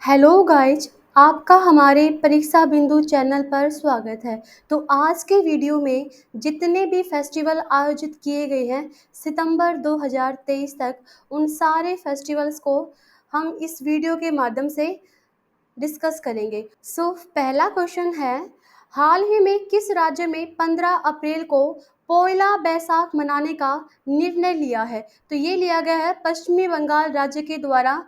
Hello guys, आपका हमारे परीक्षा बिंदु चैनल पर स्वागत है। तो आज के वीडियो में जितने भी फेस्टिवल आयोजित किए गए हैं सितंबर 2023 तक, उन सारे फेस्टिवल्स को हम इस वीडियो के माध्यम से डिस्कस करेंगे। पहला क्वेश्चन है, हाल ही में किस राज्य में 15 अप्रैल को पोयला बैसाख मनाने का निर्णय लिया है? तो ये लिया गया है पश्चिमी बंगाल राज्य के द्वारा।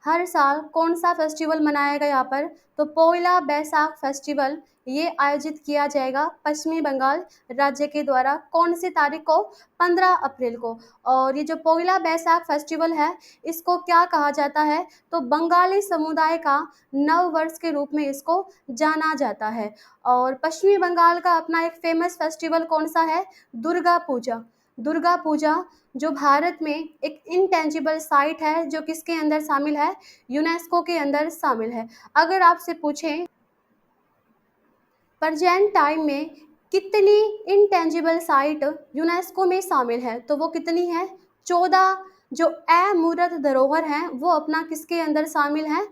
हर साल कौन सा फेस्टिवल मनाया गया यहाँ पर? तो पोयला बैसाख फेस्टिवल ये आयोजित किया जाएगा पश्चिमी बंगाल राज्य के द्वारा। कौन सी तारीख को? 15 अप्रैल को। और ये जो पोयला बैसाख फेस्टिवल है, इसको क्या कहा जाता है? तो बंगाली समुदाय का नव वर्ष के रूप में इसको जाना जाता है। और पश्चिमी बंगाल का अपना एक फेमस फेस्टिवल कौन सा है? दुर्गा पूजा। दुर्गा पूजा जो भारत में एक इनटेंजिबल साइट है, जो किसके अंदर शामिल है? यूनेस्को के अंदर शामिल है। अगर आपसे पूछें प्रेजेंट टाइम में कितनी इनटेंजिबल साइट यूनेस्को में शामिल है, तो वो कितनी है? 14 जो अमूर्त धरोहर हैं वो अपना किसके अंदर शामिल हैं?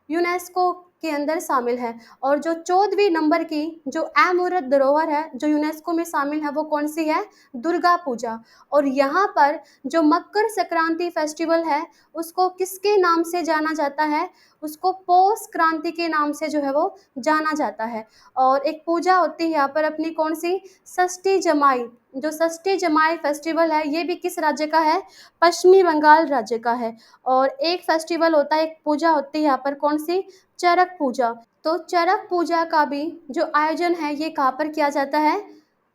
यूनेस्को के अंदर शामिल है। और जो 14वीं नंबर की जो अमूर्त धरोहर है जो यूनेस्को में शामिल है, वो कौन सी है? दुर्गा पूजा। और यहाँ पर जो मकर संक्रांति फेस्टिवल है उसको किसके नाम से जाना जाता है? उसको पौष क्रांति के नाम से जो है वो जाना जाता है। और एक पूजा होती है यहाँ पर अपनी, कौन सी? षष्ठी जमाई। जो षष्ठी जमाई फेस्टिवल है ये भी किस राज्य का है? पश्चिमी बंगाल राज्य का है। और एक फेस्टिवल होता है, एक पूजा होती है यहाँ पर, कौन सी? चरक पूजा। तो चरक पूजा का भी जो आयोजन है ये कहाँ पर किया जाता है?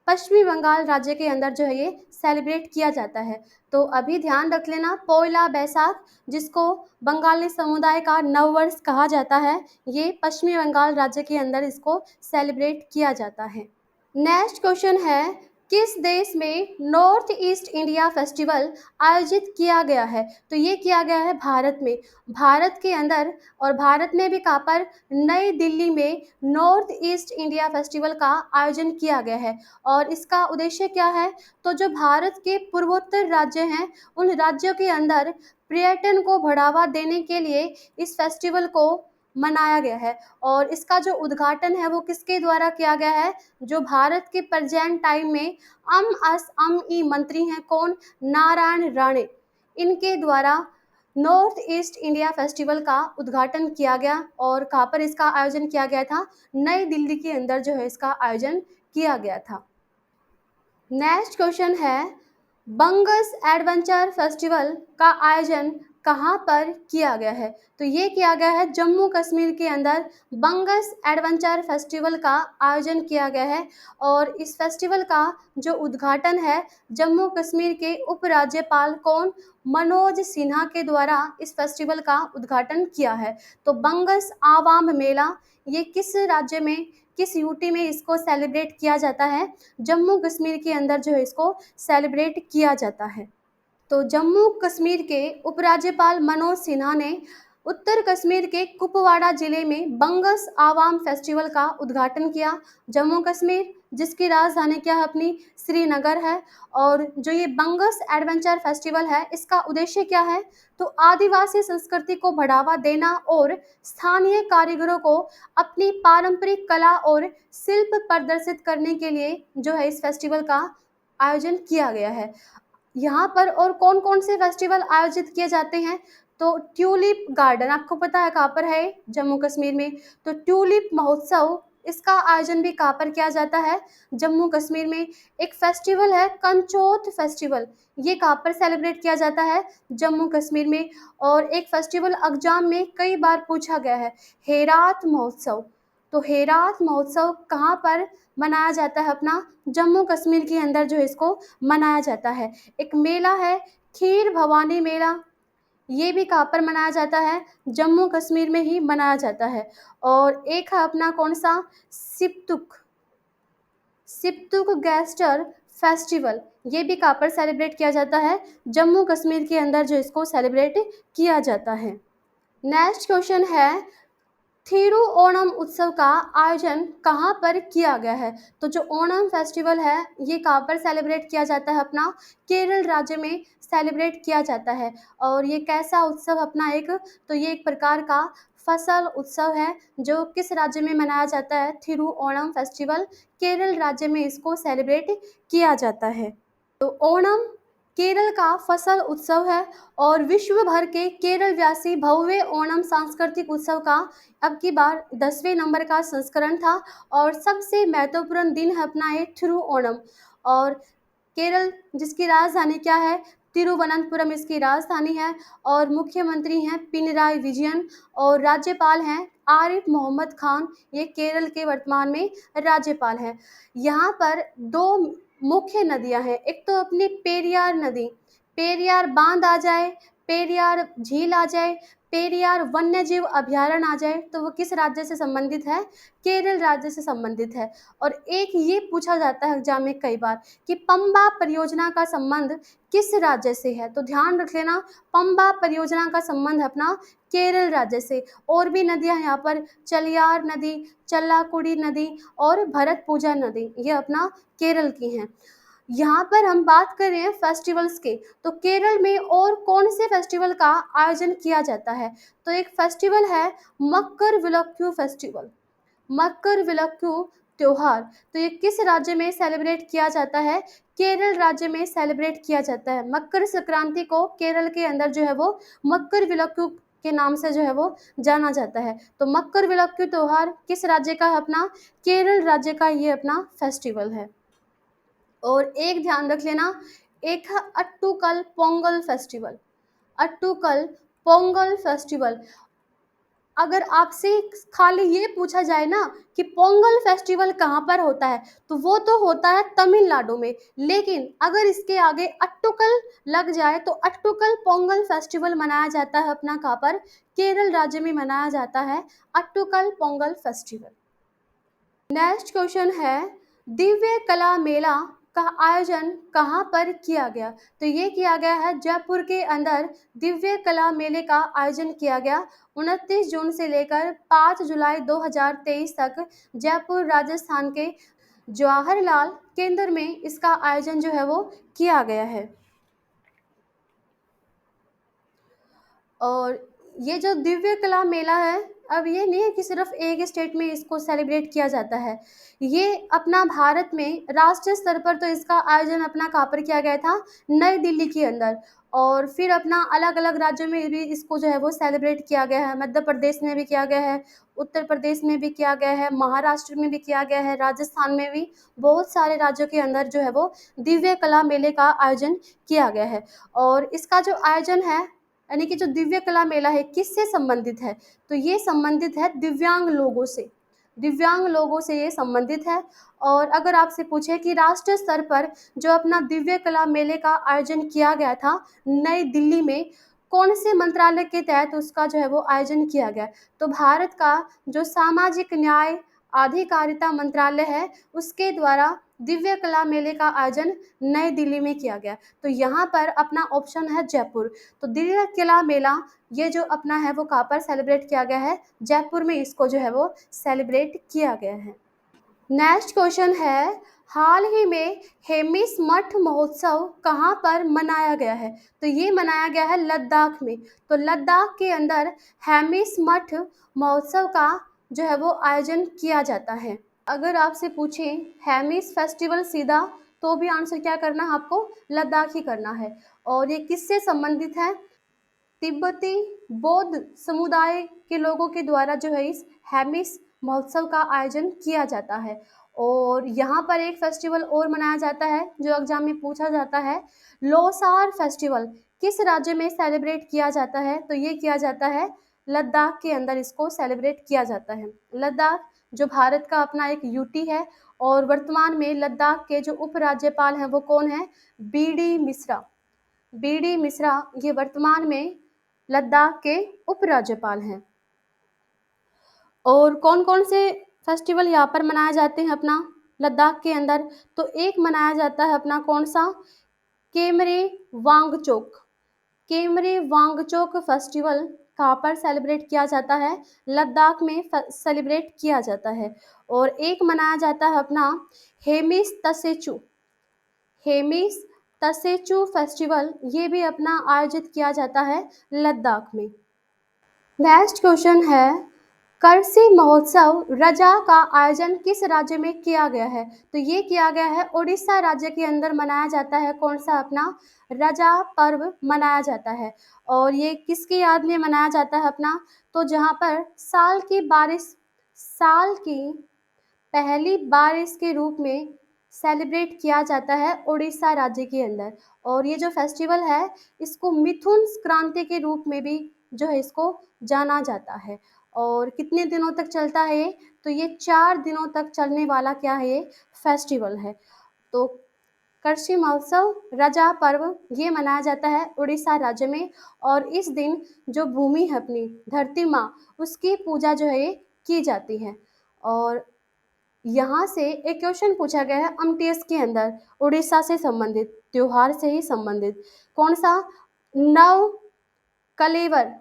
पश्चिमी बंगाल राज्य के अंदर जो है ये सेलिब्रेट किया जाता है। तो अभी ध्यान रख लेना, पोयला बैसाख जिसको बंगाली समुदाय का नववर्ष कहा जाता है, ये पश्चिमी बंगाल राज्य के अंदर इसको सेलिब्रेट किया जाता है। नेक्स्ट क्वेश्चन है, किस देश में नॉर्थ ईस्ट इंडिया फेस्टिवल आयोजित किया गया है? तो ये किया गया है भारत में। भारत के अंदर, और भारत में भी कहाँ पर? नई दिल्ली में नॉर्थ ईस्ट इंडिया फेस्टिवल का आयोजन किया गया है। और इसका उद्देश्य क्या है? तो जो भारत के पूर्वोत्तर राज्य हैं उन राज्यों के अंदर पर्यटन को बढ़ावा देने के लिए इस फेस्टिवल को मनाया गया है। और इसका जो उद्घाटन है वो किसके द्वारा किया गया है? जो भारत के प्रेजेंट टाइम में ई मंत्री हैं, कौन? नारायण राणे। इनके द्वारा नॉर्थ ईस्ट इंडिया फेस्टिवल का उद्घाटन किया गया। और कहाँ पर इसका आयोजन किया गया था? नई दिल्ली के अंदर जो है इसका आयोजन किया गया था। नेक्स्ट क्वेश्चन है, बंगस एडवेंचर फेस्टिवल का आयोजन कहाँ पर किया गया है? तो ये किया गया है जम्मू कश्मीर के अंदर। बंगस एडवेंचर फेस्टिवल का आयोजन किया गया है। और इस फेस्टिवल का जो उद्घाटन है जम्मू कश्मीर के उपराज्यपाल, कौन? मनोज सिन्हा के द्वारा इस फेस्टिवल का उद्घाटन किया है। तो बंगस आवाम मेला ये किस राज्य में, किस यूटी में इसको सेलिब्रेट किया जाता है? जम्मू कश्मीर के अंदर जो है इसको सेलिब्रेट किया जाता है। तो जम्मू कश्मीर के उपराज्यपाल मनोज सिन्हा ने उत्तर कश्मीर के कुपवाड़ा जिले में बंगस आवाम फेस्टिवल का उद्घाटन किया। जम्मू कश्मीर जिसकी राजधानी क्या है अपनी? श्रीनगर है। और जो ये बंगस एडवेंचर फेस्टिवल है इसका उद्देश्य क्या है? तो आदिवासी संस्कृति को बढ़ावा देना और स्थानीय कारीगरों को अपनी पारंपरिक कला और शिल्प प्रदर्शित करने के लिए जो है इस फेस्टिवल का आयोजन किया गया है। यहाँ पर और कौन कौन से फेस्टिवल आयोजित किए जाते हैं? तो ट्यूलिप गार्डन, आपको पता है कहाँ पर है? जम्मू कश्मीर में। तो ट्यूलिप महोत्सव इसका आयोजन भी कहाँ पर किया जाता है? जम्मू कश्मीर में। एक फेस्टिवल है कंचोथ फेस्टिवल, ये कहाँ पर सेलिब्रेट किया जाता है? जम्मू कश्मीर में। और एक फेस्टिवल एग्जाम में कई बार पूछा गया है, हेरात महोत्सव। तो हेरात महोत्सव कहाँ पर मनाया जाता है अपना? जम्मू कश्मीर के अंदर जो इसको मनाया जाता है। एक मेला है खीर भवानी मेला, ये भी कहाँ पर मनाया जाता है? जम्मू कश्मीर में ही मनाया जाता है। और एक है अपना कौन सा? सिप्तुक, सिप्तुक गैस्टर फेस्टिवल, ये भी कहाँ पर सेलिब्रेट किया जाता है? जम्मू कश्मीर के अंदर जो इसको सेलिब्रेट किया जाता है। नेक्स्ट क्वेश्चन है, थिरु ओणम उत्सव का आयोजन कहाँ पर किया गया है? तो जो ओणम फेस्टिवल है ये कहाँ पर सेलिब्रेट किया जाता है अपना? केरल राज्य में सेलिब्रेट किया जाता है। और ये कैसा उत्सव अपना? एक, तो ये एक प्रकार का फसल उत्सव है जो किस राज्य में मनाया जाता है? थिरुओणम फेस्टिवल केरल राज्य में इसको सेलिब्रेट किया जाता है। तो ओणम केरल का फसल उत्सव है और विश्व भर के केरल व्यासी भव्य ओणम सांस्कृतिक उत्सव का अब की बार 10वें नंबर का संस्करण था और सबसे महत्वपूर्ण दिन है अपना ये थिरुओणम। और केरल जिसकी राजधानी क्या है? तिरुवनंतपुरम इसकी राजधानी है और मुख्यमंत्री हैं पिनराई विजयन और राज्यपाल हैं आरिफ मोहम्मद खान। ये केरल के वर्तमान में राज्यपाल हैं। यहाँ पर दो मुख्य नदियाँ हैं, एक तो अपनी पेरियार नदी, पेरियार बांध आ जाए, पेरियार झील आ जाए, पेरियार वन्यजीव अभयारण्य आ जाए तो वो किस राज्य से संबंधित है? केरल राज्य से संबंधित है। और एक ये पूछा जाता है एग्जाम में कई बार कि पंबा परियोजना का संबंध किस राज्य से है? तो ध्यान रख लेना, पंबा परियोजना का संबंध अपना केरल राज्य से। और भी नदियां यहाँ पर चलियार नदी, चल्लाकुड़ी नदी और भरतपूजा नदी, ये अपना केरल की हैं। यहाँ पर हम बात कर रहे हैं फेस्टिवल्स के, तो केरल में और कौन से फेस्टिवल का आयोजन किया जाता है? तो एक फेस्टिवल है मकर विलक्कू फेस्टिवल, मकर विलक्कू त्योहार। तो ये किस राज्य में सेलिब्रेट किया जाता है? केरल राज्य में सेलिब्रेट किया जाता है। मकर संक्रांति को केरल के अंदर जो है वो मकर विलक्कू के नाम से जो है वो जाना जाता है। तो मकर विलक्कू त्योहार किस राज्य का है? अपना केरल राज्य का ये अपना फेस्टिवल है। और एक ध्यान रख लेना, एक है अट्टुकल पोंगल फेस्टिवल, अट्टुकल पोंगल फेस्टिवल। अगर आपसे खाली ये पूछा जाए ना कि पोंगल फेस्टिवल कहाँ पर होता है, तो वो तो होता है तमिलनाडु में, लेकिन अगर इसके आगे अट्टुकल लग जाए तो अट्टुकल पोंगल फेस्टिवल मनाया जाता है अपना कहाँ पर? केरल राज्य में मनाया जाता है Attukal Pongal festival. Next question है दिव्य कला मेला का आयोजन कहाँ पर किया गया? तो ये किया गया है जयपुर के अंदर। दिव्य कला मेले का आयोजन किया गया 29 जून से लेकर 5 जुलाई 2023 तक जयपुर राजस्थान के जवाहरलाल केंद्र में इसका आयोजन जो है वो किया गया है। और ये जो दिव्य कला मेला है, अब ये नहीं है कि सिर्फ एक स्टेट में इसको सेलिब्रेट किया जाता है, ये अपना भारत में राष्ट्रीय स्तर पर तो इसका आयोजन अपना कहाँ पर किया गया था? नई दिल्ली के अंदर। और फिर अपना अलग अलग राज्यों में भी इसको जो है वो सेलिब्रेट किया गया है। मध्य प्रदेश में भी किया गया है, उत्तर प्रदेश में भी किया गया है, महाराष्ट्र में भी किया गया है, राजस्थान में भी, बहुत सारे राज्यों के अंदर जो है वो दिव्य कला मेले का आयोजन किया गया है। और इसका जो आयोजन है यानी कि जो दिव्य कला मेला है किससे संबंधित है? तो ये संबंधित है दिव्यांग लोगों से, दिव्यांग लोगों से ये संबंधित है। और अगर आपसे पूछे कि राष्ट्रीय स्तर पर जो अपना दिव्य कला मेले का आयोजन किया गया था नई दिल्ली में, कौन से मंत्रालय के तहत उसका जो है वो आयोजन किया गया? तो भारत का जो सामाजिक न्याय आधिकारिता मंत्रालय है उसके द्वारा दिव्य कला मेले का आयोजन नई दिल्ली में किया गया। तो यहाँ पर अपना ऑप्शन है जयपुर। तो दिव्य कला मेला ये जो अपना है वो कहाँ पर सेलिब्रेट किया गया है? जयपुर में इसको जो है वो सेलिब्रेट किया गया है। नेक्स्ट क्वेश्चन है हाल ही में हेमिस मठ महोत्सव कहाँ पर मनाया गया है? तो ये मनाया गया है लद्दाख में। तो लद्दाख के अंदर हेमिस मठ महोत्सव का जो है वो आयोजन किया जाता है। अगर आपसे पूछें हेमिस फेस्टिवल सीधा, तो भी आंसर क्या करना है आपको? लद्दाख ही करना है। और ये किससे संबंधित है? तिब्बती बौद्ध समुदाय के लोगों के द्वारा जो है इस हेमिस महोत्सव का आयोजन किया जाता है। और यहाँ पर एक फेस्टिवल और मनाया जाता है जो एग्जाम में पूछा जाता है, लोसार फेस्टिवल किस राज्य में सेलिब्रेट किया जाता है? तो ये किया जाता है लद्दाख के अंदर, इसको सेलिब्रेट किया जाता है। लद्दाख जो भारत का अपना एक यूटी है और वर्तमान में लद्दाख के जो उपराज्यपाल हैं वो कौन है? बी.डी. मिश्रा। बी.डी. मिश्रा ये वर्तमान में लद्दाख के उपराज्यपाल हैं। और कौन कौन से फेस्टिवल यहाँ पर मनाए जाते हैं अपना लद्दाख के अंदर? तो एक मनाया जाता है अपना कौन सा? केमरे वांगचोक। केमरे वांगचोक फेस्टिवल कहाँ पर सेलिब्रेट किया जाता है? लद्दाख में सेलिब्रेट किया जाता है। और एक मनाया जाता है अपना हेमिस तसेचू। हेमिस तसेचू फेस्टिवल ये भी अपना आयोजित किया जाता है लद्दाख में। नेक्स्ट क्वेश्चन है, करसी महोत्सव रजा का आयोजन किस राज्य में किया गया है? तो ये किया गया है उड़ीसा राज्य के अंदर मनाया जाता है। कौन सा? अपना रजा पर्व मनाया जाता है। और ये किसकी याद में मनाया जाता है अपना? तो जहाँ पर साल की पहली बारिश के रूप में सेलिब्रेट किया जाता है उड़ीसा राज्य के अंदर। और ये जो फेस्टिवल है इसको मिथुन संक्रांति के रूप में भी जो है इसको जाना जाता है। और कितने दिनों तक चलता है ये? तो ये 4 दिनों तक चलने वाला क्या है? ये फेस्टिवल है। तो करसी महोत्सव रजा पर्व ये मनाया जाता है उड़ीसा राज्य में। और इस दिन जो भूमि है अपनी धरती माँ उसकी पूजा जो है ये की जाती है। और यहाँ से एक क्वेश्चन पूछा गया है एमटीएस के अंदर उड़ीसा से संबंधित, त्योहार से ही संबंधित। कौन सा? नव कलेवर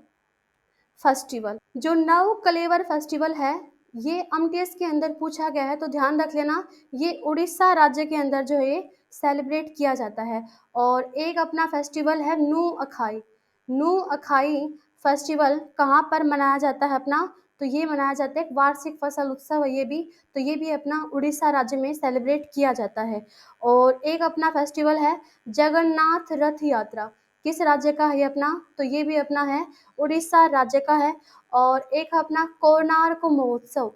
फेस्टिवल। जो नव कलेवर फेस्टिवल है ये एमटीएस के अंदर पूछा गया है, तो ध्यान रख लेना ये उड़ीसा राज्य के अंदर जो है सेलिब्रेट किया जाता है। और एक अपना फेस्टिवल है नू अखाई। नू अखाई फेस्टिवल कहाँ पर मनाया जाता है अपना? तो ये मनाया जाता है, एक वार्षिक फसल उत्सव है ये भी। तो ये भी अपना उड़ीसा राज्य में सेलिब्रेट किया जाता है। और एक अपना फेस्टिवल है जगन्नाथ रथ यात्रा। किस राज्य का है अपना? तो ये भी अपना है उड़ीसा राज्य का है। और एक अपना कोणार्क महोत्सव।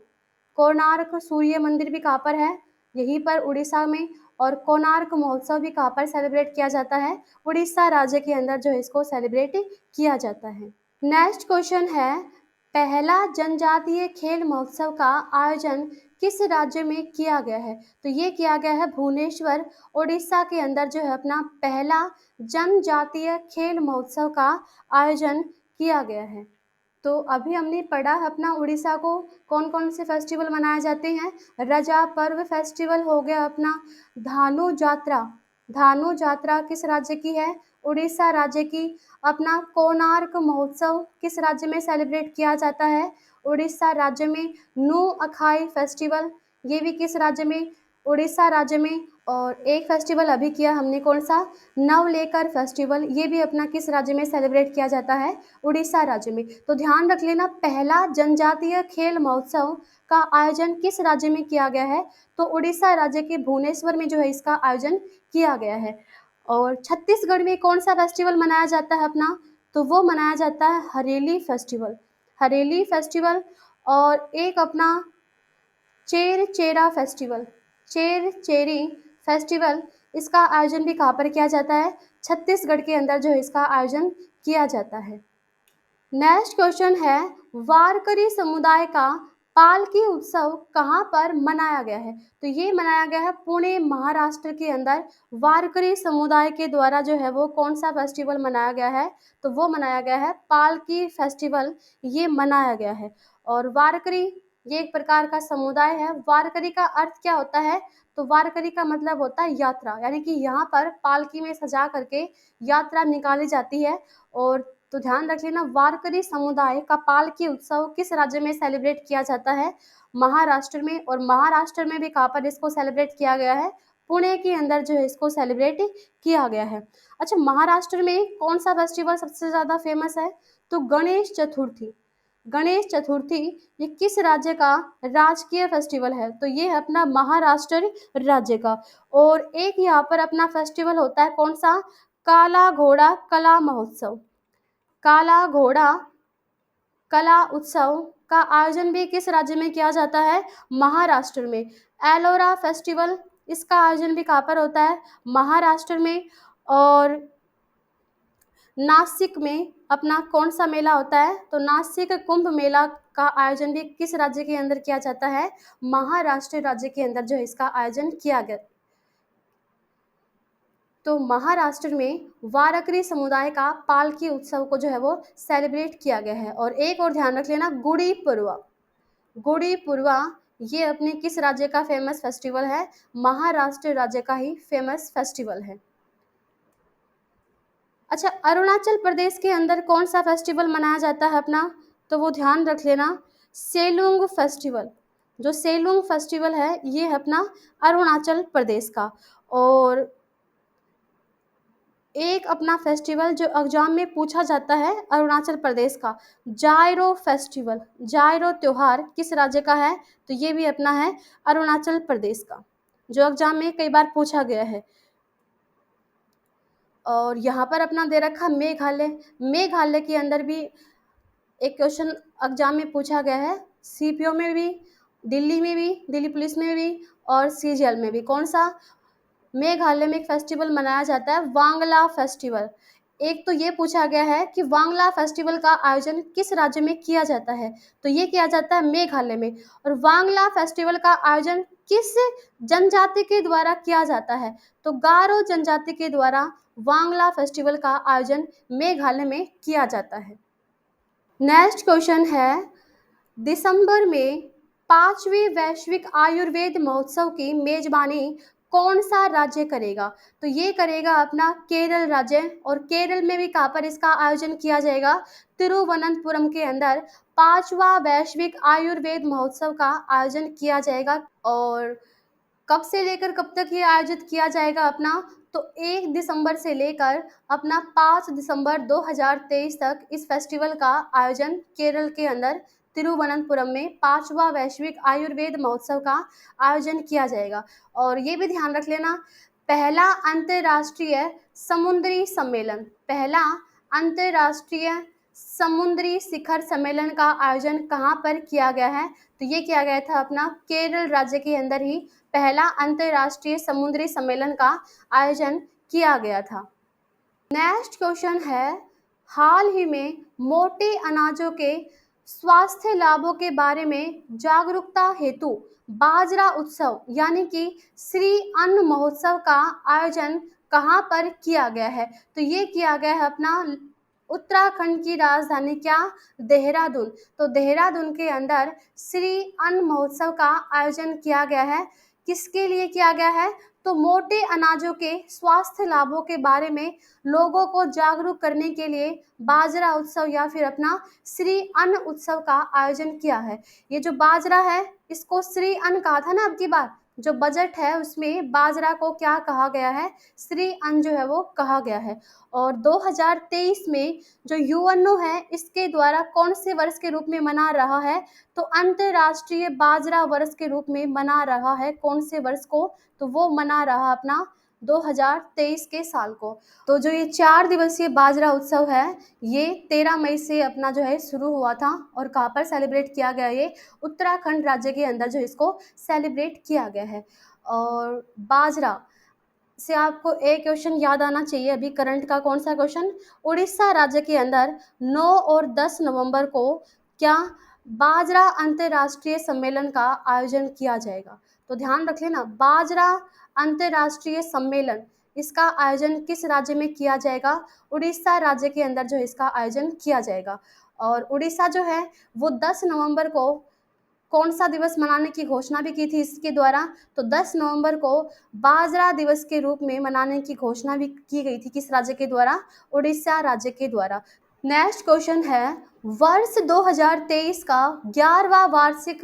कोणार्क सूर्य मंदिर भी कहाँ पर है? यहीं पर उड़ीसा में। और कोणार्क महोत्सव भी कहाँ पर सेलिब्रेट किया जाता है? उड़ीसा राज्य के अंदर जो है इसको सेलिब्रेट किया जाता है। नेक्स्ट क्वेश्चन है, पहला जनजातीय खेल महोत्सव का आयोजन किस राज्य में किया गया है? तो ये किया गया है भुवनेश्वर उड़ीसा के अंदर जो है अपना पहला जनजातीय खेल महोत्सव का आयोजन किया गया है। तो अभी हमने पढ़ा अपना उड़ीसा को कौन कौन से फेस्टिवल मनाए जाते हैं। रजा पर्व फेस्टिवल हो गया अपना। धानु जात्रा, धानु जात्रा किस राज्य की है? उड़ीसा राज्य की। अपना कोणार्क महोत्सव किस राज्य में सेलिब्रेट किया जाता है? उड़ीसा राज्य में। नू अखाई फेस्टिवल ये भी किस राज्य में? उड़ीसा राज्य में। और एक फेस्टिवल अभी किया हमने कौन सा? नवलेकर फेस्टिवल, ये भी अपना किस राज्य में सेलिब्रेट किया जाता है? उड़ीसा राज्य में। तो ध्यान रख लेना पहला जनजातीय खेल महोत्सव का आयोजन किस राज्य में किया गया है? तो उड़ीसा राज्य के भुवनेश्वर में जो है इसका आयोजन किया गया है। और छत्तीसगढ़ में कौन सा फेस्टिवल मनाया जाता है अपना? तो वो मनाया जाता है हरेली फेस्टिवल। हरेली फेस्टिवल। और एक अपना चेर चेरा फेस्टिवल, चेर चेरी फेस्टिवल, इसका आयोजन भी कहाँ पर किया जाता है? छत्तीसगढ़ के अंदर जो है इसका आयोजन किया जाता है। नेक्स्ट क्वेश्चन है, वारकरी समुदाय का पालकी उत्सव कहाँ पर मनाया गया है? तो ये मनाया गया है पुणे महाराष्ट्र के अंदर। वारकरी समुदाय के द्वारा जो है वो कौन सा फेस्टिवल मनाया गया है? तो वो मनाया गया है पालकी फेस्टिवल, ये मनाया गया है। और वारकरी ये एक प्रकार का समुदाय है। वारकरी का अर्थ क्या होता है? तो वारकरी का मतलब होता है यात्रा, यानी कि यहाँ पर पालकी में सजा करके यात्रा निकाली जाती है। और तो ध्यान रख लेना वारकरी समुदाय का पालकी उत्सव किस राज्य में सेलिब्रेट किया जाता है? महाराष्ट्र में। और महाराष्ट्र में भी कहाँ पर इसको सेलिब्रेट किया गया है? पुणे के अंदर जो है इसको सेलिब्रेट किया गया है। अच्छा, महाराष्ट्र में कौन सा फेस्टिवल सबसे ज़्यादा फेमस है? तो गणेश चतुर्थी। गणेश चतुर्थी ये किस राज्य का राजकीय फेस्टिवल है? तो ये है अपना महाराष्ट्र राज्य का। और एक यहाँ पर अपना फेस्टिवल होता है कौन सा? काला घोड़ा कला महोत्सव। काला घोड़ा कला उत्सव का आयोजन भी किस राज्य में किया जाता है? महाराष्ट्र में। एलोरा फेस्टिवल, इसका आयोजन भी कहाँ पर होता है? महाराष्ट्र में। और नासिक में अपना कौन सा मेला होता है? तो नासिक कुंभ मेला का आयोजन भी किस राज्य के अंदर किया जाता है? महाराष्ट्र राज्य के अंदर जो है इसका आयोजन किया गया। तो महाराष्ट्र में वारकरी समुदाय का पालकी उत्सव को जो है वो सेलिब्रेट किया गया है। और एक और ध्यान रख लेना गुड़ी पड़वा। गुड़ी पड़वा ये अपने किस राज्य का फेमस फेस्टिवल है? महाराष्ट्र राज्य का ही फेमस फेस्टिवल है। अच्छा, अरुणाचल प्रदेश के अंदर कौन सा फेस्टिवल मनाया जाता है अपना? तो वो ध्यान रख लेना सेलुंग फेस्टिवल। जो सेलुंग फेस्टिवल है ये है अपना अरुणाचल प्रदेश का। और एक अपना फेस्टिवल जो एग्जाम में पूछा जाता है अरुणाचल प्रदेश का, जायरो फेस्टिवल, जायरो त्योहार किस राज्य का है? तो ये भी अपना है अरुणाचल प्रदेश का, जो एग्जाम में कई बार पूछा गया है। और यहाँ पर अपना दे रखा मेघालय, मेघालय के अंदर भी एक क्वेश्चन एग्जाम में पूछा गया है, सीपीओ में भी, दिल्ली में भी, दिल्ली पुलिस में भी और सीजीएल में भी। कौन सा? मेघालय में एक फेस्टिवल मनाया जाता है वांगला फेस्टिवल। एक तो ये पूछा गया है कि वांगला फेस्टिवल का आयोजन किस राज्य में किया जाता है? तो ये किया जाता है मेघालय में। और वांगला फेस्टिवल का आयोजन किस जनजाति के द्वारा किया जाता है? तो गारो जनजाति के द्वारा वांगला फेस्टिवल का आयोजन मेघालय में किया जाता है। नेक्स्ट क्वेश्चन है, दिसंबर में 5वें वैश्विक आयुर्वेद महोत्सव की मेजबानी कौन सा राज्य करेगा? तो ये करेगा अपना केरल राज्य। और केरल में भी कहाँ पर इसका आयोजन किया जाएगा? तिरुवनंतपुरम के अंदर 5वां वैश्विक आयुर्वेद महोत्सव का आयोजन किया जाएगा। और कब से लेकर कब तक ये आयोजित किया जाएगा अपना? तो 1 दिसंबर से लेकर अपना 5 दिसंबर 2023 तक इस फेस्टिवल का आयोजन केरल के अंदर तिरुवनंतपुरम में 5वां वैश्विक आयुर्वेद महोत्सव का आयोजन किया जाएगा। और ये भी ध्यान रख लेना, पहला अंतर्राष्ट्रीय समुद्री सम्मेलन, पहला अंतर्राष्ट्रीय समुद्री शिखर सम्मेलन का आयोजन कहाँ पर किया गया है? तो ये किया गया था अपना केरल राज्य के अंदर ही पहला अंतर्राष्ट्रीय समुद्री सम्मेलन का आयोजन किया गया था। नेक्स्ट क्वेश्चन है, हाल ही में मोटे अनाजों के स्वास्थ्य लाभों के बारे में जागरूकता हेतु बाजरा उत्सव यानी कि श्री अन्न महोत्सव का आयोजन कहाँ पर किया गया है? तो ये किया गया है अपना उत्तराखंड की राजधानी क्या? देहरादून। तो देहरादून के अंदर श्री अन्न महोत्सव का आयोजन किया गया है। किसके लिए किया गया है? तो मोटे अनाजों के स्वास्थ्य लाभों के बारे में लोगों को जागरूक करने के लिए बाजरा उत्सव या फिर अपना श्री अन्न उत्सव का आयोजन किया है। ये जो बाजरा है इसको श्री अन्न कहा था ना, अब की बार जो बजट है उसमें बाजरा को क्या कहा गया है? श्री अन्न जो है वो कहा गया है। और 2023 में जो यूएनओ है इसके द्वारा कौन से वर्ष के रूप में मना रहा है? तो अंतर्राष्ट्रीय बाजरा वर्ष के रूप में मना रहा है। कौन से वर्ष को? तो वो मना रहा अपना 2023 के साल को। तो जो ये 4 दिवसीय बाजरा उत्सव है ये 13 मई से अपना जो है शुरू हुआ था। और कहाँ पर सेलिब्रेट किया गया? ये उत्तराखंड राज्य के अंदर जो इसको सेलिब्रेट किया गया है। और बाजरा से आपको एक क्वेश्चन याद आना चाहिए अभी करंट का। कौन सा क्वेश्चन? उड़ीसा राज्य के अंदर 9 और 10 नवंबर को क्या बाजरा अंतर्राष्ट्रीय सम्मेलन का आयोजन किया जाएगा? तो ध्यान रख लेना, बाजरा अंतर्राष्ट्रीय सम्मेलन इसका आयोजन किस राज्य में किया जाएगा? उड़ीसा राज्य के अंदर जो इसका आयोजन किया जाएगा। और उड़ीसा जो है वो 10 नवंबर को कौन सा दिवस मनाने की घोषणा भी की थी इसके द्वारा? तो 10 नवंबर को बाजरा दिवस के रूप में मनाने की घोषणा भी की गई थी। किस राज्य के द्वारा? उड़ीसा राज्य के द्वारा। नेक्स्ट क्वेश्चन है, वर्ष 2023 का 11वां वार्षिक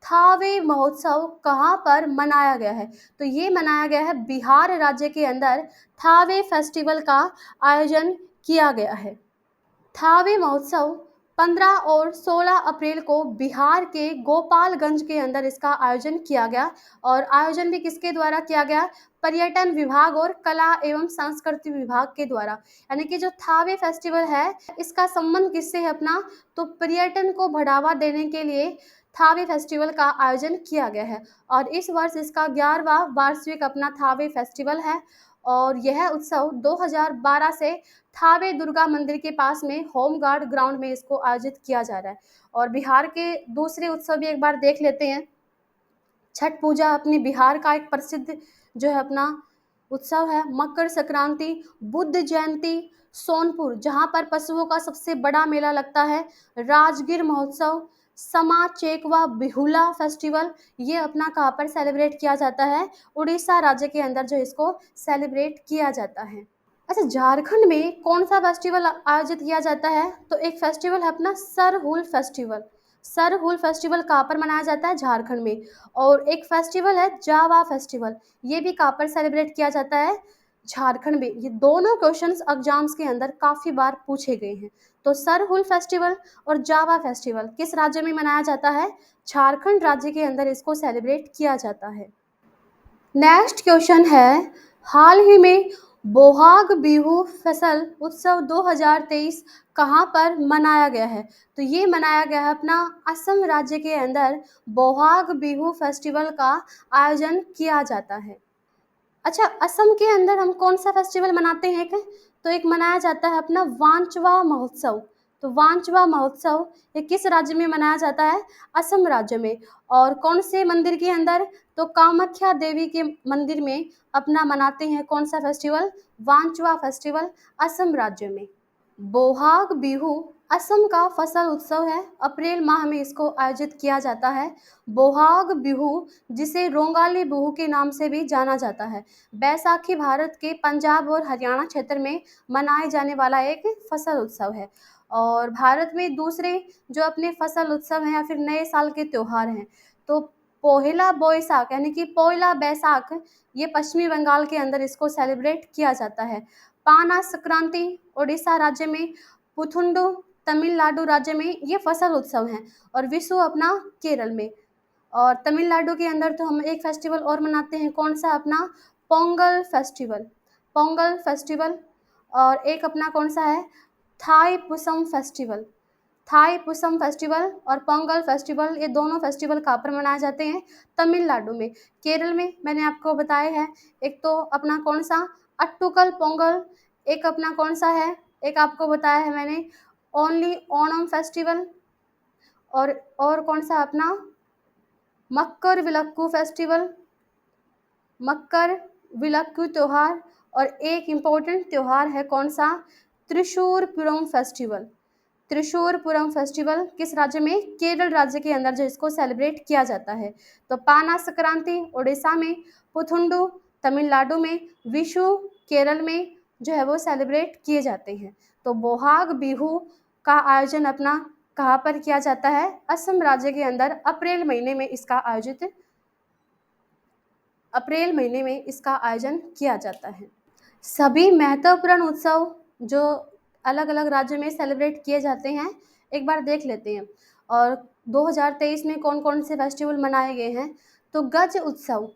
थावे महोत्सव कहाँ पर मनाया गया है? तो ये मनाया गया है बिहार राज्य के अंदर थावे फेस्टिवल का आयोजन किया गया है। थावे महोत्सव 15 और 16 अप्रैल को बिहार के गोपालगंज के अंदर इसका आयोजन किया गया। और आयोजन भी किसके द्वारा किया गया? पर्यटन विभाग और कला एवं संस्कृति विभाग के द्वारा। यानी कि जो थावे फेस्टिवल है इसका संबंध किससे है अपना? तो पर्यटन को बढ़ावा देने के लिए थावे फेस्टिवल का आयोजन किया गया है। और इस वर्ष इसका 11वां वार्षिक अपना थावे फेस्टिवल है। और यह उत्सव 2012 से थावे दुर्गा मंदिर के पास में होम गार्ड ग्राउंड में इसको आयोजित किया जा रहा है। और बिहार के दूसरे उत्सव भी एक बार देख लेते हैं। छठ पूजा अपनी बिहार का एक प्रसिद्ध जो है अपना उत्सव है। मकर संक्रांति, बुद्ध जयंती, सोनपुर जहाँ पर पशुओं का सबसे बड़ा मेला लगता है, राजगीर महोत्सव, समा चेकवा बिहुला फेस्टिवल, ये अपना कहाँ पर सेलिब्रेट किया जाता है? उड़ीसा राज्य के अंदर जो इसको सेलिब्रेट किया जाता है। अच्छा, झारखंड में कौन सा फेस्टिवल आयोजित किया जाता है? तो एक फेस्टिवल है अपना सरहुल फेस्टिवल। सरहुल फेस्टिवल कहाँ पर मनाया जाता है? झारखंड में। और एक फेस्टिवल है जावा फेस्टिवल, ये भी कहाँ पर सेलिब्रेट किया जाता है? झारखंड में। ये दोनों क्वेश्चंस एग्जाम्स के अंदर काफ़ी बार पूछे गए हैं। तो सरहुल फेस्टिवल और जावा फेस्टिवल किस राज्य में मनाया जाता है? झारखंड राज्य के अंदर इसको सेलिब्रेट किया जाता है। नेक्स्ट क्वेश्चन है, हाल ही में बोहाग बिहू फसल उत्सव 2023 कहाँ पर मनाया गया है? तो ये मनाया गया है अपना असम राज्य के अंदर बोहाग बिहू फेस्टिवल का आयोजन किया जाता है। अच्छा, असम के अंदर हम कौन सा फेस्टिवल मनाते हैं क्या? तो एक मनाया जाता है अपना वांचवा महोत्सव। तो वांचवा महोत्सव ये किस राज्य में मनाया जाता है? असम राज्य में। और कौन से मंदिर के अंदर? तो कामाख्या देवी के मंदिर में अपना मनाते हैं कौन सा फेस्टिवल? वांचवा फेस्टिवल असम राज्य में। बोहाग बिहू असम का फसल उत्सव है। अप्रैल माह में इसको आयोजित किया जाता है। बोहाग बिहू जिसे रोंगाली बिहू के नाम से भी जाना जाता है। बैसाखी भारत के पंजाब और हरियाणा क्षेत्र में मनाए जाने वाला एक फसल उत्सव है। और भारत में दूसरे जो अपने फसल उत्सव हैं या फिर नए साल के त्योहार हैं, तो पोहेला बोईसाख यानी कि पोइला बैसाख ये पश्चिमी बंगाल के अंदर इसको सेलिब्रेट किया जाता है। पाना संक्रांति उड़ीसा राज्य में, पुथुंडू तमिलनाडु राज्य में ये फसल उत्सव हैं। और विशु अपना केरल में। और तमिलनाडु के अंदर तो हम एक फेस्टिवल और मनाते हैं, कौन सा? अपना पोंगल फेस्टिवल। पोंगल फेस्टिवल। और एक अपना कौन सा है? थाई पुसम फेस्टिवल। थाई पुसम फेस्टिवल और पोंगल फेस्टिवल ये दोनों फेस्टिवल कहाँ पर मनाए जाते हैं? तमिलनाडु में। केरल में मैंने आपको बताया है, एक तो अपना कौन सा? अट्टुकल पोंगल। एक अपना कौन सा है? एक आपको बताया है मैंने ओनली ओणम फेस्टिवल। और कौन सा अपना? मक्कर विलक्कू फेस्टिवल। मक्कर विलक्कू त्यौहार। और एक इम्पोर्टेंट त्यौहार है कौन सा? त्रिशूरपुरम फेस्टिवल। त्रिशूरपुरम फेस्टिवल किस राज्य में? केरल राज्य के अंदर जो इसको सेलिब्रेट किया जाता है। तो पाना संक्रांति उड़ीसा में, पुथुंडू तमिलनाडु में, विशु केरल में जो है वो सेलिब्रेट किए जाते हैं। तो बोहाग बिहू का आयोजन अपना कहाँ पर किया जाता है? असम राज्य के अंदर अप्रैल महीने में इसका आयोजन किया जाता है। सभी महत्वपूर्ण उत्सव जो अलग अलग राज्यों में सेलिब्रेट किए जाते हैं एक बार देख लेते हैं। और 2023 में कौन कौन से फेस्टिवल मनाए गए हैं? तो गज उत्सव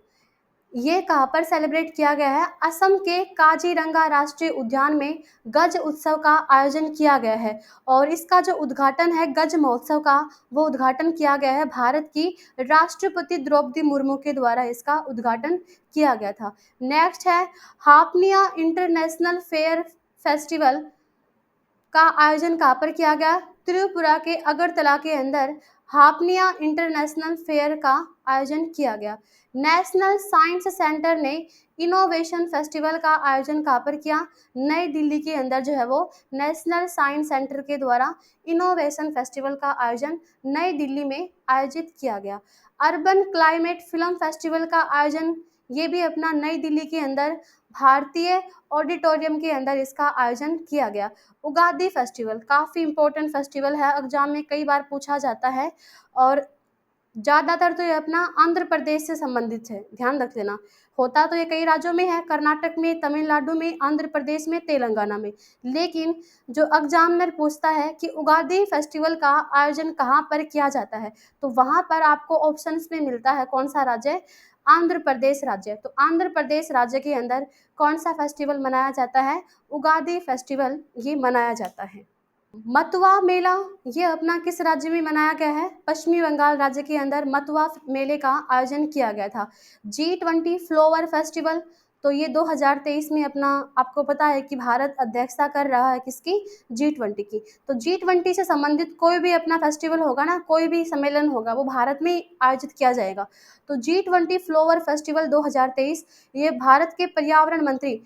ये कहाँ पर सेलिब्रेट किया गया है? असम के काजीरंगा राष्ट्रीय उद्यान में गज उत्सव का आयोजन किया गया है। और इसका जो उद्घाटन है गज महोत्सव का, वो उद्घाटन किया गया है भारत की राष्ट्रपति द्रौपदी मुर्मू के द्वारा इसका उद्घाटन किया गया था। नेक्स्ट है हापनिया इंटरनेशनल फेयर फेस्टिवल का आयोजन कहाँ पर किया गया? त्रिपुरा के अगरतला के अंदर हापनिया इंटरनेशनल फेयर का आयोजन किया गया। नेशनल साइंस सेंटर ने इनोवेशन फेस्टिवल का आयोजन कहाँ पर किया? नई दिल्ली के अंदर जो है वो नेशनल साइंस सेंटर के द्वारा इनोवेशन फेस्टिवल का आयोजन नई दिल्ली में आयोजित किया गया। अर्बन क्लाइमेट फिल्म फेस्टिवल का आयोजन ये भी अपना नई दिल्ली के अंदर भारतीय ऑडिटोरियम के अंदर इसका आयोजन किया गया। उगादी फेस्टिवल काफ़ी इंपॉर्टेंट फेस्टिवल है, एग्जाम में कई बार पूछा जाता है। और ज़्यादातर तो ये अपना आंध्र प्रदेश से संबंधित है, ध्यान रख लेना। होता तो ये कई राज्यों में है, कर्नाटक में, तमिलनाडु में, आंध्र प्रदेश में, तेलंगाना में। लेकिन जो एग्जामिनर पूछता है कि उगादी फेस्टिवल का आयोजन कहाँ पर किया जाता है, तो वहाँ पर आपको ऑप्शंस में मिलता है कौन सा राज्य? आंध्र प्रदेश राज्य। तो आंध्र प्रदेश राज्य के अंदर कौन सा फेस्टिवल मनाया जाता है? उगादी फेस्टिवल ये मनाया जाता है। मतुआ मेला ये अपना किस राज्य में मनाया गया है? पश्चिमी बंगाल राज्य के अंदर मतुआ मेले का आयोजन किया गया था। G20 फ्लावर फेस्टिवल तो ये 2023 में अपना आपको पता है कि भारत अध्यक्षता कर रहा है किसकी? G20 की। तो G20 से संबंधित कोई भी अपना फेस्टिवल होगा ना, कोई भी सम्मेलन होगा, वो भारत में आयोजित किया जाएगा। तो G20 फ्लावर फेस्टिवल 2023 ये भारत के पर्यावरण मंत्री,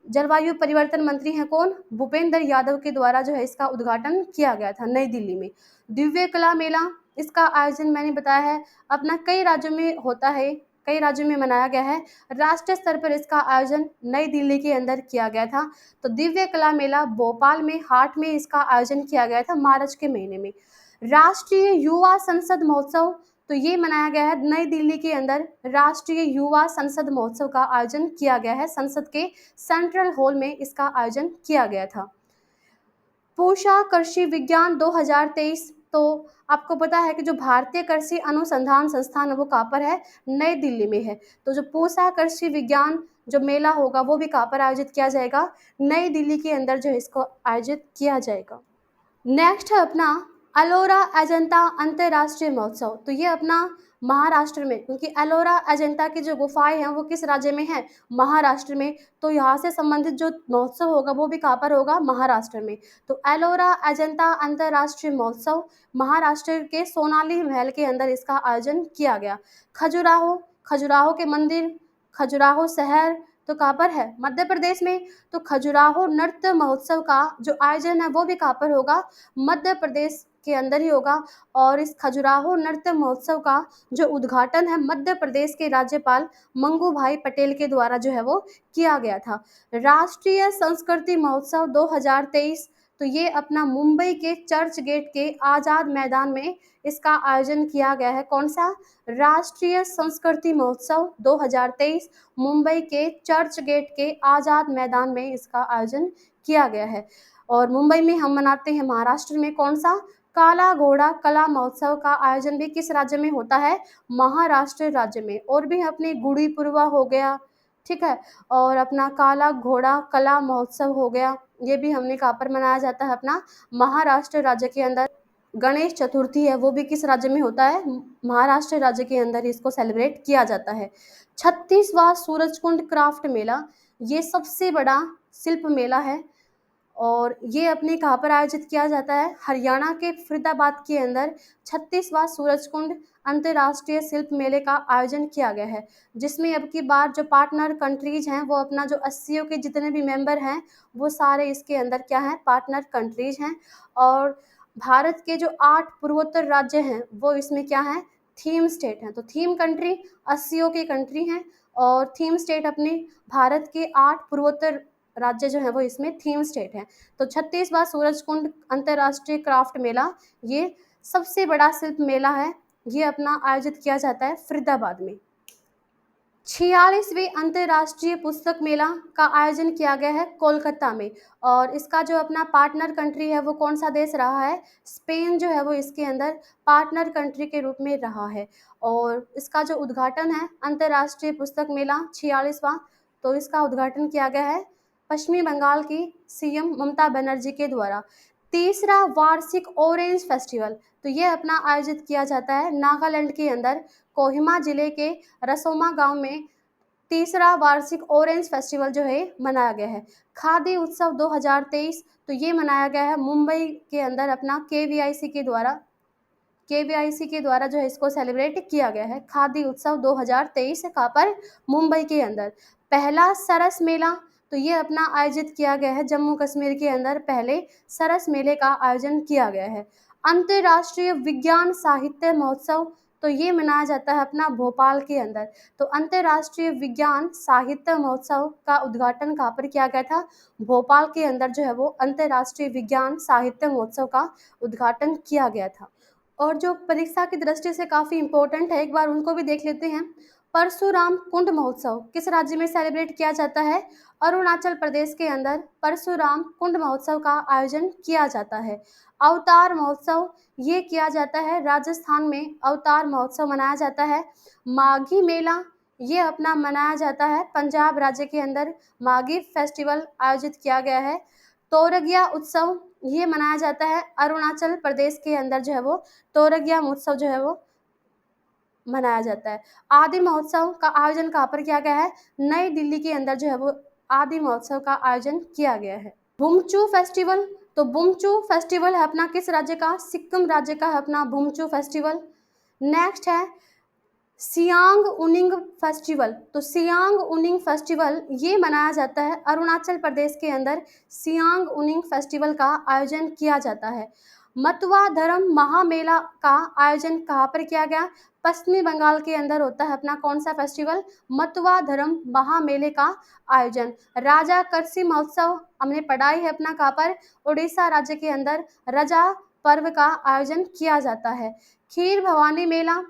जलवायु परिवर्तन मंत्री हैं कौन? भूपेंद्र यादव के द्वारा जो है इसका उद्घाटन किया गया था नई दिल्ली में। दिव्य कला मेला इसका आयोजन मैंने बताया है अपना कई राज्यों में होता है, कई राज्यों में मनाया गया है। राष्ट्रीय स्तर पर इसका आयोजन नई दिल्ली के अंदर किया गया था। तो दिव्य कला मेला भोपाल में हाट में इसका आयोजन किया गया था मार्च के महीने में। राष्ट्रीय युवा संसद महोत्सव तो ये मनाया गया है नई दिल्ली के अंदर, राष्ट्रीय युवा संसद महोत्सव का आयोजन किया गया है। संसद के सेंट्रल हॉल में इसका आयोजन किया गया था। पूषा कृषि विज्ञान 2023, तो आपको पता है कि जो भारतीय कृषि अनुसंधान संस्थान है वो कहाँ पर है, नई दिल्ली में है। तो जो पूषा कृषि विज्ञान जो मेला होगा वो भी कहाँ पर आयोजित किया जाएगा, नई दिल्ली के अंदर जो है इसको आयोजित किया जाएगा। नेक्स्ट है अपना एलोरा अजंता अंतर्राष्ट्रीय महोत्सव। तो ये अपना महाराष्ट्र में, क्योंकि एलोरा अजंता की जो गुफाएं हैं वो किस राज्य में है, महाराष्ट्र में। तो यहाँ से संबंधित जो महोत्सव होगा वो भी कहाँ पर होगा, महाराष्ट्र में। तो एलोरा अजंता अंतर्राष्ट्रीय महोत्सव महाराष्ट्र के सोनाली महल के अंदर इसका आयोजन किया गया। खजुराहो, खजुराहो के मंदिर, खजुराहो शहर तो कहाँ पर है, मध्य प्रदेश में। तो खजुराहो नृत्य महोत्सव का जो आयोजन है वो भी कहाँ पर होगा, मध्य प्रदेश के अंदर ही होगा। और इस खजुराहो नृत्य महोत्सव का जो उद्घाटन है मध्य प्रदेश के राज्यपाल मंगू भाई पटेल के द्वारा जो है वो किया गया था। राष्ट्रीय संस्कृति महोत्सव 2023, तो ये अपना मुंबई के चर्च गेट के आज़ाद मैदान में इसका आयोजन किया गया है। कौन सा, राष्ट्रीय संस्कृति महोत्सव 2023 मुंबई के चर्च गेट के आज़ाद मैदान में इसका आयोजन किया गया है। और मुंबई में हम मनाते हैं महाराष्ट्र में कौन सा, काला घोड़ा कला महोत्सव का आयोजन भी किस राज्य में होता है, महाराष्ट्र राज्य में। और भी अपने गुड़ी पुरवा हो गया, ठीक है, और अपना काला घोड़ा कला महोत्सव हो गया, ये भी हमने कहाँ पर मनाया जाता है, अपना महाराष्ट्र राज्य के अंदर। गणेश चतुर्थी है वो भी किस राज्य में होता है, महाराष्ट्र राज्य के अंदर इसको सेलिब्रेट किया जाता है। 36वां सूरजकुंड क्राफ्ट मेला, ये सबसे बड़ा शिल्प मेला है और ये अपने कहाँ पर आयोजित किया जाता है, हरियाणा के फरीदाबाद के अंदर 36वां सूरजकुंड अंतर्राष्ट्रीय शिल्प मेले का आयोजन किया गया है, जिसमें अब की बार जो पार्टनर कंट्रीज हैं वो अपना जो 80 के जितने भी मेंबर हैं वो सारे इसके अंदर क्या हैं, पार्टनर कंट्रीज हैं। और भारत के जो 8 पूर्वोत्तर राज्य हैं वो इसमें क्या हैं, थीम स्टेट हैं। तो थीम कंट्री 80 की कंट्री हैं और थीम स्टेट अपने भारत के 8 पूर्वोत्तर राज्य जो है वो इसमें थीम स्टेट है। तो 36वां सूरजकुंड अंतर्राष्ट्रीय क्राफ्ट मेला ये सबसे बड़ा शिल्प मेला है, ये अपना आयोजित किया जाता है फरीदाबाद में। 46वें अंतर्राष्ट्रीय पुस्तक मेला का आयोजन किया गया है कोलकाता में और इसका जो अपना पार्टनर कंट्री है वो कौन सा देश रहा है, स्पेन जो है वो इसके अंदर पार्टनर कंट्री के रूप में रहा है। और इसका जो उद्घाटन है अंतर्राष्ट्रीय पुस्तक मेला 46वां, तो इसका उद्घाटन किया गया है पश्चिमी बंगाल की सीएम ममता बनर्जी के द्वारा। तीसरा वार्षिक ऑरेंज फेस्टिवल, तो ये अपना आयोजित किया जाता है नागालैंड के अंदर कोहिमा जिले के रसोमा गांव में। तीसरा वार्षिक ऑरेंज फेस्टिवल जो है मनाया गया है। खादी उत्सव 2023, तो ये मनाया गया है मुंबई के अंदर अपना केवीआईसी के द्वारा जो है इसको सेलिब्रेट किया गया है। खादी उत्सव 2023 कहाँ पर, मुंबई के अंदर। पहला सरस मेला, तो ये अपना आयोजित किया गया है जम्मू कश्मीर के अंदर, पहले सरस मेले का आयोजन किया गया है। अंतर्राष्ट्रीय विज्ञान साहित्य महोत्सव, तो ये मनाया जाता है अपना भोपाल के अंदर। तो अंतर्राष्ट्रीय विज्ञान साहित्य महोत्सव का उद्घाटन कहाँ पर किया गया था, भोपाल के अंदर जो है वो अंतर्राष्ट्रीय विज्ञान साहित्य महोत्सव का उद्घाटन किया गया था। और जो परीक्षा की दृष्टि से काफ़ी इम्पोर्टेंट है, एक बार उनको भी देख लेते हैं। परशुराम कुंड महोत्सव किस राज्य में सेलिब्रेट किया जाता है, अरुणाचल प्रदेश के अंदर परशुराम कुंड महोत्सव का आयोजन किया जाता है। अवतार महोत्सव ये किया जाता है राजस्थान में, अवतार महोत्सव मनाया जाता है। माघी मेला ये अपना मनाया जाता है पंजाब राज्य के अंदर, माघी फेस्टिवल आयोजित किया गया है। तोरगिया उत्सव ये मनाया जाता है अरुणाचल प्रदेश के अंदर जो है वो तोरगिया महोत्सव जो है वो मनाया जाता है। आदि महोत्सव का आयोजन कहाँ पर किया गया है, नई दिल्ली के अंदर जो है वो आदि महोत्सव का आयोजन किया गया है। बुमचू फेस्टिवल, तो बुमचू फेस्टिवल है अपना किस राज्य का, सिक्किम राज्य का है अपना बुमचू फेस्टिवल। नेक्स्ट है सियांग उनिंग फेस्टिवल, तो सियांग उनिंग फेस्टिवल ये मनाया जाता है अरुणाचल प्रदेश के अंदर, सियांग उनिंग फेस्टिवल का आयोजन किया जाता है। मतवा धर्म महामेला का आयोजन कहाँ पर किया गया, पश्चिमी बंगाल के अंदर होता है अपना कौन सा फेस्टिवल, मतवा धर्म महामेले का आयोजन। राजा करसी महोत्सव हमने पढ़ा ही है अपना कहाँ पर, उड़ीसा राज्य के अंदर रजा पर्व का आयोजन किया जाता है। खीर भवानी मेला,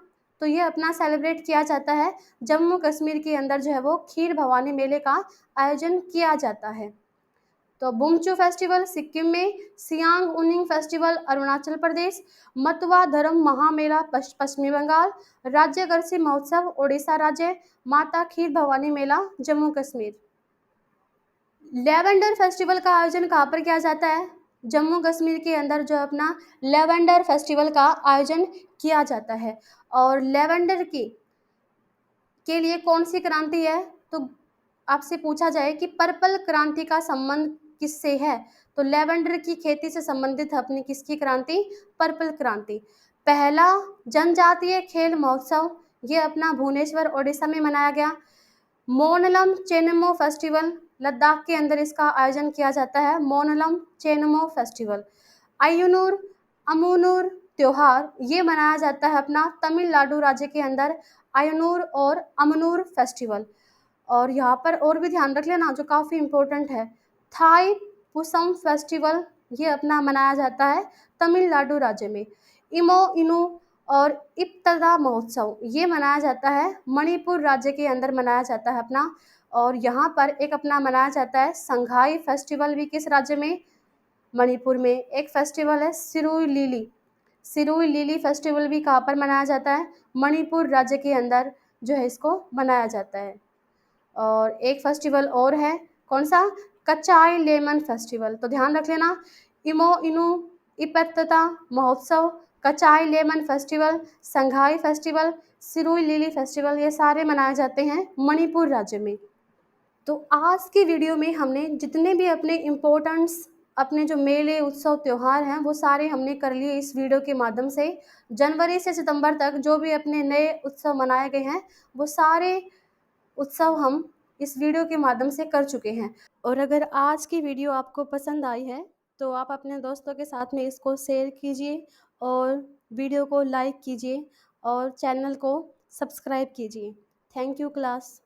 तो ये अपना सेलिब्रेट किया जाता है जम्मू कश्मीर के अंदर जो है वो खीर भवानी मेले का आयोजन किया जाता है। तो बुमचू फेस्टिवल सिक्किम में, सियांग उनिंग फेस्टिवल अरुणाचल प्रदेश, मतवा धर्म महामेला पश्चिमी बंगाल, राज्यगर्सी महोत्सव ओडिशा राज्य, माता खीर भवानी मेला जम्मू कश्मीर। लेवेंडर फेस्टिवल का आयोजन कहाँ पर किया जाता है? जम्मू कश्मीर के अंदर जो अपना लेवेंडर फेस्टिवल का आयोजन किया जाता है। और लेवेंडर के लिए कौन सी क्रांति है? तो आपसे पूछा जाए कि पर्पल क्रांति का संबंध किससे है? तो लेवेंडर की खेती से संबंधित है अपनी किसकी क्रांति? पर्पल क्रांति। पहला जनजातीय खेल महोत्सव ये अपना भुवनेश्वर ओडिशा में मनाया गया। मोनलम चेनमो फेस्टिवल लद्दाख के अंदर इसका आयोजन किया जाता है, मोनलम चेनमो फेस्टिवल। आयुनूर अमुनूर त्योहार ये मनाया जाता है अपना तमिलनाडु राज्य के अंदर, आयुनूर और अमनूर फेस्टिवल। और यहाँ पर और भी ध्यान रख लेना जो काफ़ी इम्पोर्टेंट है, थाई पुसम फेस्टिवल ये अपना मनाया जाता है तमिलनाडु राज्य में। इमो इनु और इप्तदा महोत्सव ये मनाया जाता है मणिपुर राज्य के अंदर मनाया जाता है अपना। और यहाँ पर एक अपना मनाया जाता है संघाई फेस्टिवल भी किस राज्य में? मणिपुर में। एक फेस्टिवल है सिरुई लीली, सिरुई लीली फेस्टिवल भी कहाँ पर मनाया जाता है? मणिपुर राज्य के अंदर जो है इसको मनाया जाता है। और एक फेस्टिवल और है, कौन सा? कचाई लेमन फेस्टिवल। तो ध्यान रख लेना, इमो इनु इपत्तता महोत्सव, कचाई लेमन फेस्टिवल, संघाई फेस्टिवल, सिरुई लिली फेस्टिवल ये सारे मनाए जाते हैं मणिपुर राज्य में। तो आज की वीडियो में हमने जितने भी अपने इम्पोर्टेंट्स अपने जो मेले उत्सव त्यौहार हैं वो सारे हमने कर लिए इस वीडियो के माध्यम से। जनवरी से सितंबर तक जो भी अपने नए उत्सव मनाए गए हैं वो सारे उत्सव हम इस वीडियो के माध्यम से कर चुके हैं। और अगर आज की वीडियो आपको पसंद आई है तो आप अपने दोस्तों के साथ में इसको शेयर कीजिए और वीडियो को लाइक कीजिए और चैनल को सब्सक्राइब कीजिए। Thank you class.